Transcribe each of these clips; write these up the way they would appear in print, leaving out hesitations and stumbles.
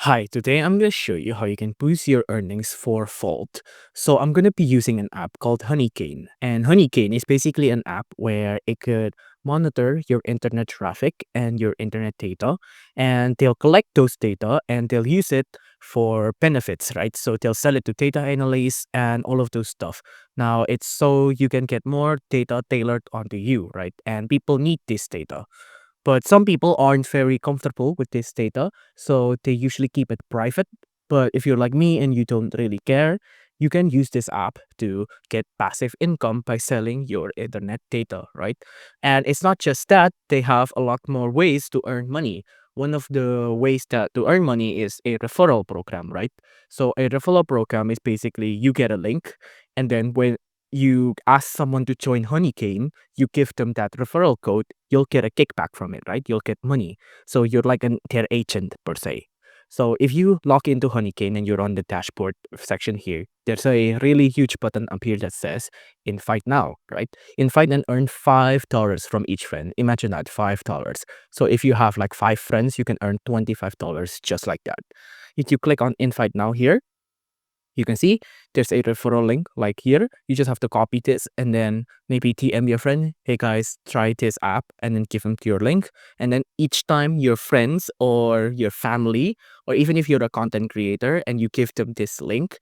Hi, today I'm going to show you how you can boost your earnings for Vault. So I'm going to be using an app called Honeycane. And Honeycane is basically an app where it could monitor your internet traffic and your internet data. And they'll collect those data and they'll use it for benefits, right? So they'll sell it to data analysts and all of those stuff. Now it's so you can get more data tailored onto you, right? And people need this data. But some people aren't very comfortable with this data, so they usually keep it private. But if you're like me and you don't really care, you can use this app to get passive income by selling your internet data, right? And it's not just that, they have a lot more ways to earn money. One of the ways that to earn money is a referral program, right? So a referral program is basically you get a link, and then when you ask someone to join Honeycane, you give them that referral code, you'll get a kickback from it, right? You'll get money. So you're like their agent per se. So if you log into Honeycane and you're on the dashboard section here, there's a really huge button up here that says invite now, right? Invite and earn $5 from each friend. Imagine that, $5. So if you have like 5 friends, you can earn $25 just like that. If you click on invite now here, you can see there's a referral link like here. You just have to copy this and then maybe TM your friend, hey guys, try this app, and then give them your link. And then each time your friends or your family, or even if you're a content creator and you give them this link,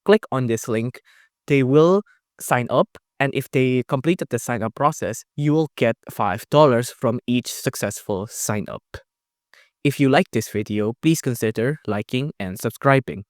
click on this link, they will sign up. And if they completed the sign up process, you will get $5 from each successful sign up. If you like this video, please consider liking and subscribing.